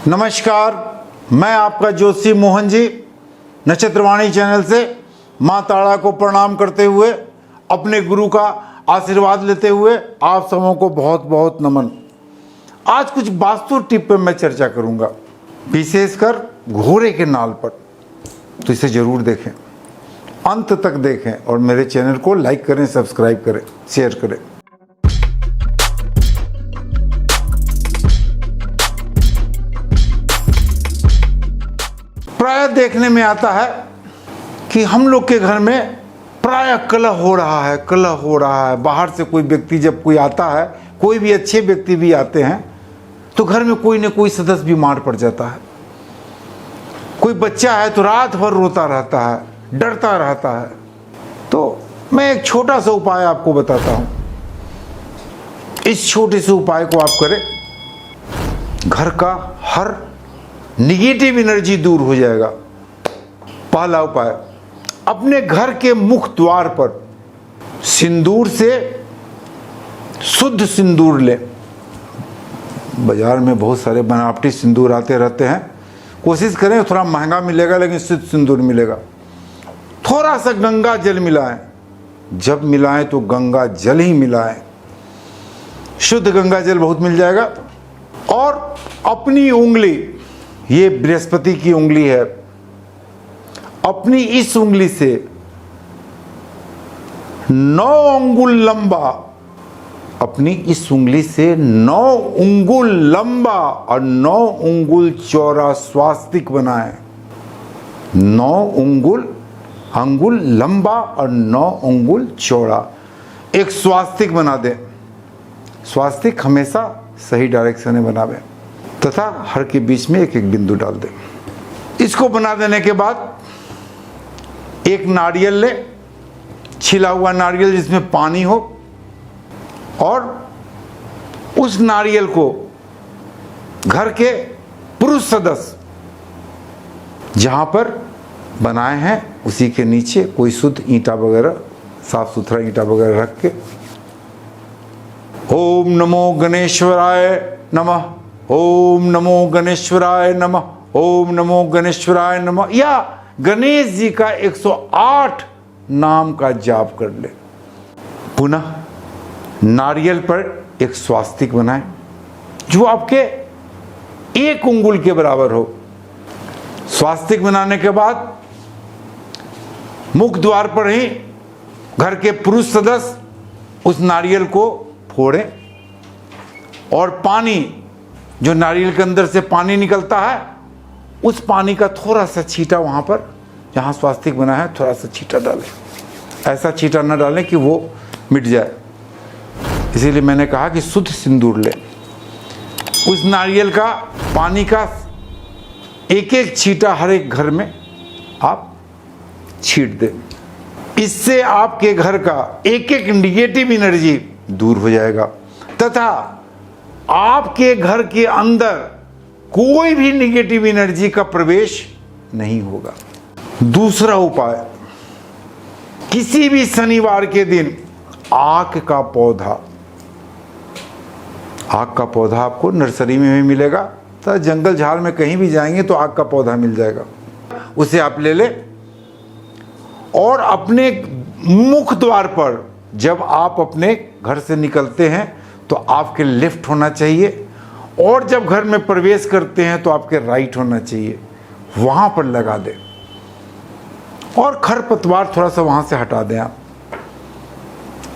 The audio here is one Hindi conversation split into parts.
नमस्कार, मैं आपका जोशी मोहन जी नक्षत्रवाणी चैनल से माँ तारा को प्रणाम करते हुए अपने गुरु का आशीर्वाद लेते हुए आप सबों को बहुत बहुत नमन। आज कुछ वास्तु टिप पे मैं चर्चा करूंगा, विशेषकर घोड़े के नाल पर, तो इसे जरूर देखें, अंत तक देखें और मेरे चैनल को लाइक करें, सब्सक्राइब करें, शेयर करें। प्राय देखने में आता है कि हम लोग के घर में प्राय कलह हो रहा है। बाहर से कोई व्यक्ति जब कोई आता है, कोई भी अच्छे व्यक्ति भी आते हैं, तो घर में कोई न कोई सदस्य बीमार पड़ जाता है। कोई बच्चा है तो रात भर रोता रहता है, डरता रहता है। तो मैं एक छोटा सा उपाय आपको बताता हूँ। इस छोटे से उपाय को आप करें, घर का हर निगेटिव एनर्जी दूर हो जाएगा। पहला उपाय, अपने घर के मुख्य द्वार पर सिंदूर से शुद्ध सिंदूर लें। बाजार में बहुत सारे बनावटी सिंदूर आते रहते हैं, कोशिश करें थोड़ा महंगा मिलेगा लेकिन शुद्ध सिंदूर मिलेगा। थोड़ा सा गंगा जल मिलाएं, जब मिलाएं तो गंगा जल ही मिलाएं, शुद्ध गंगा जल बहुत मिल जाएगा। और अपनी उंगली, ये बृहस्पति की उंगली है, अपनी इस उंगली से 9 अंगुल लंबा, अपनी इस उंगली से 9 अंगुल लंबा और 9 अंगुल चौड़ा स्वास्तिक बनाएं। 9 अंगुल लंबा और 9 अंगुल चौड़ा एक स्वास्तिक बना दें। स्वास्तिक हमेशा सही डायरेक्शन में बनावें तथा हर के बीच में एक एक बिंदु डाल दें। इसको बना देने के बाद एक नारियल ले, छिला हुआ नारियल जिसमें पानी हो, और उस नारियल को घर के पुरुष सदस्य जहां पर बनाए हैं उसी के नीचे कोई शुद्ध ईंटा वगैरह, साफ सुथरा ईंटा वगैरह रख के ओम नमो गणेश्वराय नमः, ओम नमो गणेश्वराय नमः, ओम नमो गणेश्वराय नमः, या गणेश जी का 108 नाम का जाप कर ले। पुनः नारियल पर एक स्वास्तिक बनाएं जो आपके 1 अंगुल के बराबर हो। स्वास्तिक बनाने के बाद मुख्य द्वार पर ही घर के पुरुष सदस्य उस नारियल को फोड़ें और पानी, जो नारियल के अंदर से पानी निकलता है, उस पानी का थोड़ा सा छींटा वहाँ पर जहाँ स्वास्तिक बना है थोड़ा सा छींटा डालें। ऐसा छींटा न डालें कि वो मिट जाए, इसीलिए मैंने कहा कि शुद्ध सिंदूर लें। उस नारियल का पानी का एक एक छींटा हर एक घर में आप छींट दें। इससे आपके घर का एक एक निगेटिव एनर्जी दूर हो जाएगा तथा आपके घर के अंदर कोई भी निगेटिव एनर्जी का प्रवेश नहीं होगा। दूसरा उपाय, किसी भी शनिवार के दिन आक का पौधा आपको नर्सरी में भी मिलेगा, तो जंगल झाड़ में कहीं भी जाएंगे तो आक का पौधा मिल जाएगा। उसे आप ले लें और अपने मुख्य द्वार पर जब आप अपने घर से निकलते हैं तो आपके लेफ्ट होना चाहिए, और जब घर में प्रवेश करते हैं तो आपके राइट होना चाहिए, वहां पर लगा दें। और खरपतवार थोड़ा सा वहां से हटा दें।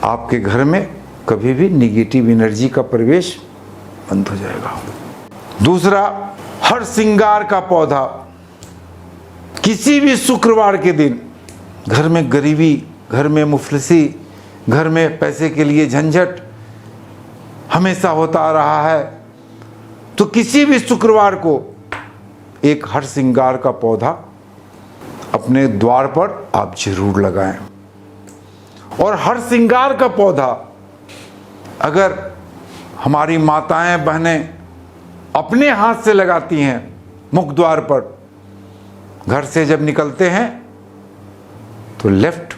आपके घर में कभी भी निगेटिव एनर्जी का प्रवेश बंद हो जाएगा। दूसरा, हर श्रृंगार का पौधा, किसी भी शुक्रवार के दिन घर में गरीबी, घर में मुफलिसी, घर में पैसे के लिए झंझट हमेशा होता आ रहा है, तो किसी भी शुक्रवार को एक हर श्रृंगार का पौधा अपने द्वार पर आप जरूर लगाएं। और हर श्रृंगार का पौधा अगर हमारी माताएं बहनें अपने हाथ से लगाती हैं मुख्य द्वार पर, घर से जब निकलते हैं तो लेफ्ट,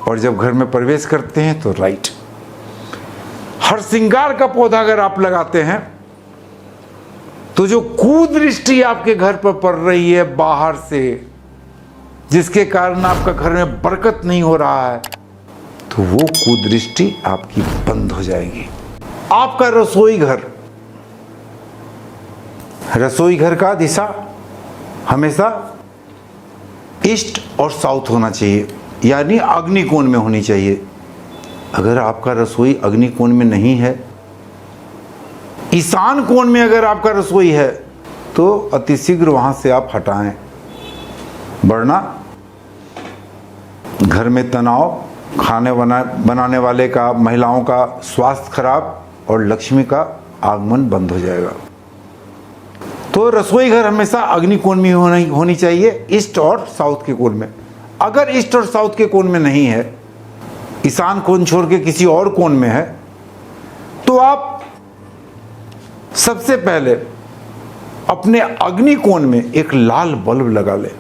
और जब घर में प्रवेश करते हैं तो राइट। हर श्रृंगार का पौधा अगर आप लगाते हैं तो जो कुदृष्टि आपके घर पर पड़ रही है बाहर से, जिसके कारण आपका घर में बरकत नहीं हो रहा है, तो वो कुदृष्टि आपकी बंद हो जाएगी। आपका रसोई घर का दिशा हमेशा ईस्ट और साउथ होना चाहिए, यानी अग्निकोण में होनी चाहिए। अगर आपका रसोई अग्निकोण में नहीं है, ईशान कोण में अगर आपका रसोई है, तो अतिशीघ्र वहां से आप हटाएं, वरना घर में तनाव, खाने बनाने वाले का, महिलाओं का स्वास्थ्य खराब और लक्ष्मी का आगमन बंद हो जाएगा। तो रसोई घर हमेशा अग्निकोण में होनी चाहिए, ईस्ट और साउथ के कोण में। अगर ईस्ट और साउथ के कोण में नहीं है, ईशान कोण छोड़ के किसी और कोण में है, तो आप सबसे पहले अपने अग्निकोण में एक लाल बल्ब लगा लें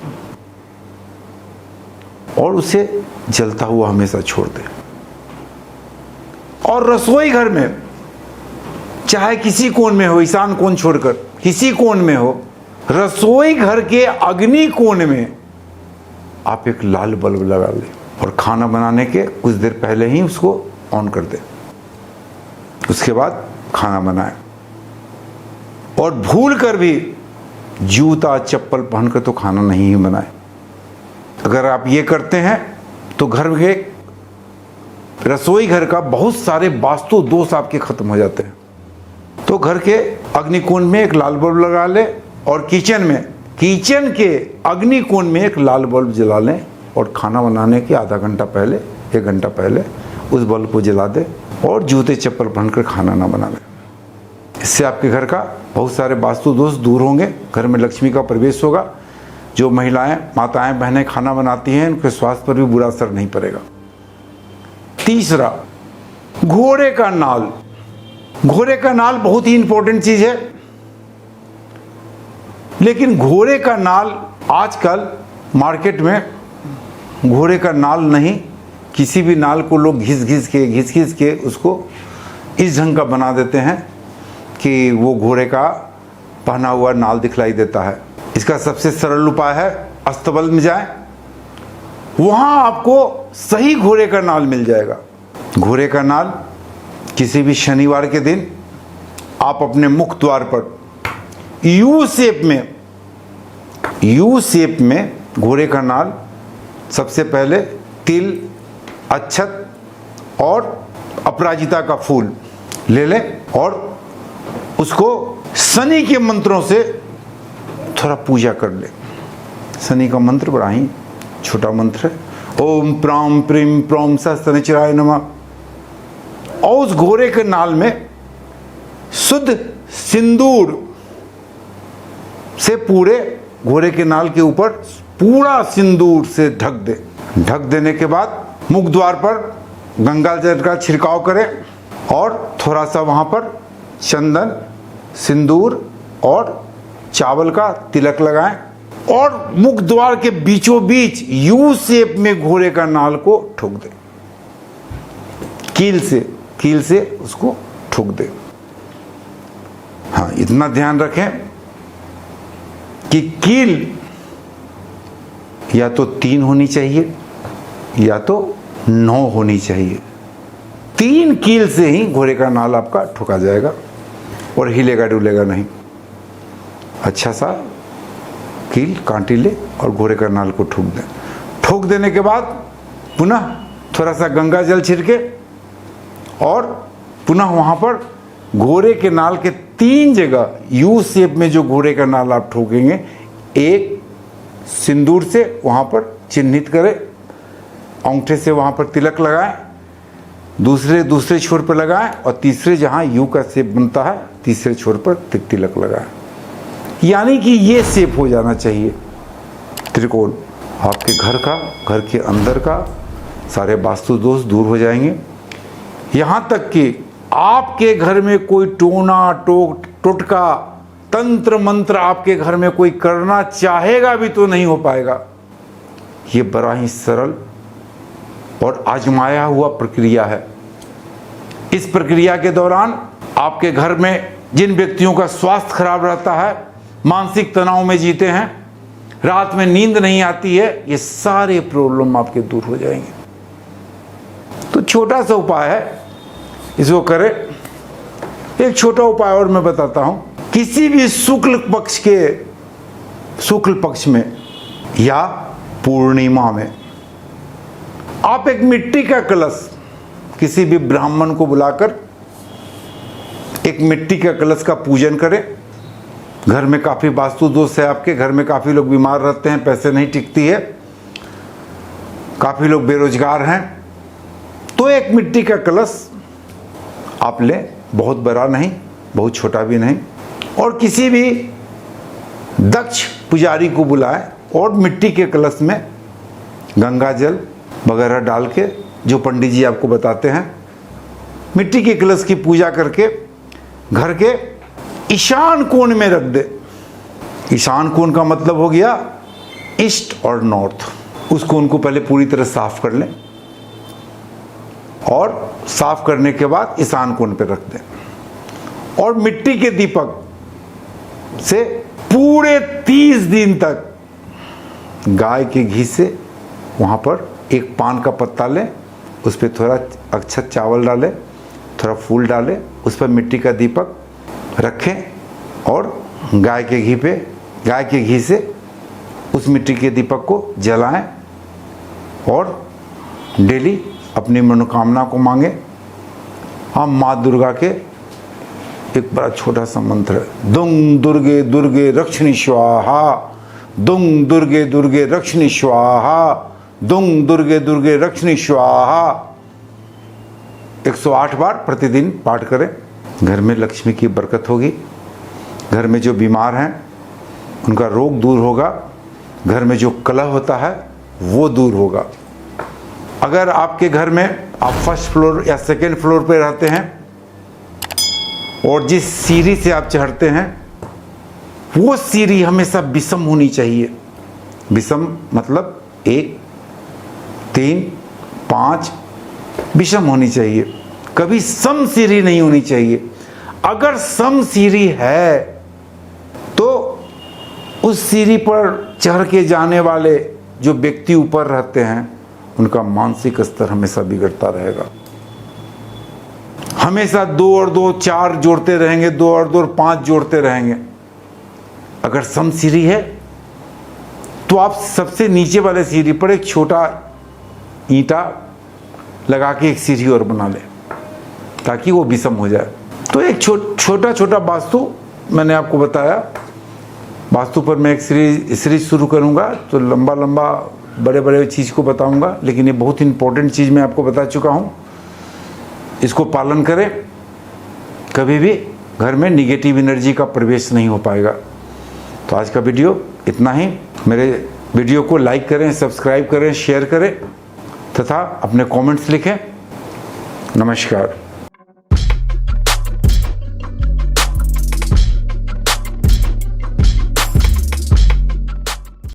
और उसे जलता हुआ हमेशा छोड़ दें। और रसोई घर में चाहे किसी कोण में हो, ईशान कोण छोड़कर किसी कोण में हो, रसोई घर के अग्नि कोण में आप एक लाल बल्ब लगा लें और खाना बनाने के कुछ देर पहले ही उसको ऑन कर दें। उसके बाद खाना बनाएं। और भूल कर भी जूता चप्पल पहनकर तो खाना नहीं ही बनाएं। अगर आप ये करते हैं तो घर के रसोई घर का बहुत सारे वास्तु दोष आपके खत्म हो जाते हैं। तो घर के अग्निकोण में एक लाल बल्ब लगा लें और किचन के अग्निकोण में एक लाल बल्ब जला लें और खाना बनाने के आधा घंटा पहले, 1 घंटा पहले उस बल्ब को जला दें और जूते चप्पल पहनकर खाना ना बना लें। इससे आपके घर का बहुत सारे वास्तु दोष दूर होंगे, घर में लक्ष्मी का प्रवेश होगा। जो महिलाएं, माताएं, बहनें खाना बनाती हैं, उनके स्वास्थ्य पर भी बुरा असर नहीं पड़ेगा। तीसरा, घोड़े का नाल। घोड़े का नाल बहुत ही इंपॉर्टेंट चीज है, लेकिन घोड़े का नाल आजकल मार्केट में घोड़े का नाल नहीं, किसी भी नाल को लोग घिस घिस के उसको इस ढंग का बना देते हैं कि वो घोड़े का पहना हुआ नाल दिखलाई देता है। इसका सबसे सरल उपाय है, अस्तबल में जाएं, वहां आपको सही घोड़े का नाल मिल जाएगा। घोड़े का नाल किसी भी शनिवार के दिन आप अपने मुख द्वार पर यू शेप में घोड़े का नाल सबसे पहले तिल, अक्षत और अपराजिता का फूल ले लें और उसको शनि के मंत्रों से थोड़ा पूजा कर ले। शनि का मंत्र बड़ा ही छोटा मंत्र है, ओम प्राम प्रीम प्रोम स शनिचराय नमः। और उस घोड़े के नाल में शुद्ध सिंदूर से पूरे घोड़े के नाल के ऊपर पूरा सिंदूर से ढक दे। ढक देने के बाद मुख द्वार पर गंगा जल का छिड़काव करें और थोड़ा सा वहां पर चंदन, सिंदूर और चावल का तिलक लगाएं और मुख द्वार के बीचों बीच यू शेप में घोड़े का नाल को ठोक दें। कील से उसको ठोक दें। हाँ, इतना ध्यान रखें कि कील या तो 3 होनी चाहिए या तो 9 होनी चाहिए। 3 कील से ही घोड़े का नाल आपका ठोका जाएगा और हिलेगा डुलेगा नहीं। अच्छा सा कील कांटी और घोड़े का नाल को ठोक दें। ठोक देने के बाद पुनः थोड़ा सा गंगा जल छिड़के और पुनः वहां पर घोड़े के नाल के 3 जगह यू शेप में जो घोड़े का नाल आप ठोकेंगे, एक सिंदूर से वहां पर चिन्हित करें, अंगूठे से वहां पर तिलक लगाएं, दूसरे छोर पर लगाएं और तीसरे जहां यू का शेप बनता है तीसरे छोर पर तिलक लगाएं। यानी कि ये शेप हो जाना चाहिए त्रिकोण। आपके घर के अंदर का सारे वास्तु दोष दूर हो जाएंगे। यहां तक कि आपके घर में कोई टोना टोटका तंत्र मंत्र आपके घर में कोई करना चाहेगा भी तो नहीं हो पाएगा। ये बड़ा ही सरल और आजमाया हुआ प्रक्रिया है। इस प्रक्रिया के दौरान आपके घर में जिन व्यक्तियों का स्वास्थ्य खराब रहता है, मानसिक तनाव में जीते हैं, रात में नींद नहीं आती है, ये सारे प्रॉब्लम आपके दूर हो जाएंगे। तो छोटा सा उपाय है, इसको करें। एक छोटा उपाय और मैं बताता हूं। किसी भी शुक्ल पक्ष में या पूर्णिमा में आप एक मिट्टी का कलश, किसी भी ब्राह्मण को बुलाकर एक मिट्टी का कलश का पूजन करें। घर में काफ़ी वास्तु दोष है, आपके घर में काफ़ी लोग बीमार रहते हैं, पैसे नहीं टिकती है, काफ़ी लोग बेरोजगार हैं, तो एक मिट्टी का कलश आप लें, बहुत बड़ा नहीं, बहुत छोटा भी नहीं, और किसी भी दक्ष पुजारी को बुलाएं और मिट्टी के कलश में गंगा जल वगैरह डाल के, जो पंडित जी आपको बताते हैं, मिट्टी के कलश की पूजा करके घर के ईशान कोण में रख दे। ईशान कोण का मतलब हो गया ईस्ट और नॉर्थ। उस कोण को पहले पूरी तरह साफ कर लें और साफ करने के बाद ईशान कोण पर रख दें, और मिट्टी के दीपक से पूरे 30 दिन तक गाय के घी से वहाँ पर एक पान का पत्ता लें, उस पर थोड़ा अक्षत चावल डालें, थोड़ा फूल डालें, उस पर मिट्टी का दीपक रखें और गाय के घी से उस मिट्टी के दीपक को जलाएं और डेली अपनी मनोकामना को मांगें। हम माँ दुर्गा के एक बड़ा छोटा सा मंत्र है, दुंग दुर्गे दुर्गे रक्षिणी स्वाहा, दुंग दुर्गे दुर्गे रक्षिणी स्वाहा, दुंग दुर्गे दुर्गे रक्षिणी स्वाहा। 108 बार प्रतिदिन पाठ करें। घर में लक्ष्मी की बरकत होगी, घर में जो बीमार हैं उनका रोग दूर होगा, घर में जो कलह होता है वो दूर होगा। अगर आपके घर में आप फर्स्ट फ्लोर या सेकेंड फ्लोर पे रहते हैं और जिस सीढ़ी से आप चढ़ते हैं वो सीढ़ी हमेशा विषम होनी चाहिए। विषम मतलब 1, 3, 5 विषम होनी चाहिए, कभी सम सीढ़ी नहीं होनी चाहिए। अगर सम सीढ़ी है तो उस सीढ़ी पर चढ़ के जाने वाले जो व्यक्ति ऊपर रहते हैं उनका मानसिक स्तर हमेशा बिगड़ता रहेगा। हमेशा 2 और 2 4 जोड़ते रहेंगे, 2 और 2 5 जोड़ते रहेंगे। अगर सम सीढ़ी है तो आप सबसे नीचे वाले सीढ़ी पर एक छोटा ईंटा लगा के एक सीढ़ी और बना लें ताकि वो विषम हो जाए। तो एक छोटा वास्तु मैंने आपको बताया। वास्तु पर मैं एक सीरीज शुरू करूंगा तो लंबा बड़े चीज़ को बताऊंगा, लेकिन ये बहुत इंपॉर्टेंट चीज़ मैं आपको बता चुका हूं। इसको पालन करें, कभी भी घर में निगेटिव एनर्जी का प्रवेश नहीं हो पाएगा। तो आज का वीडियो इतना ही। मेरे वीडियो को लाइक करें, सब्सक्राइब करें, शेयर करें तथा अपने कमेंट्स लिखें। नमस्कार।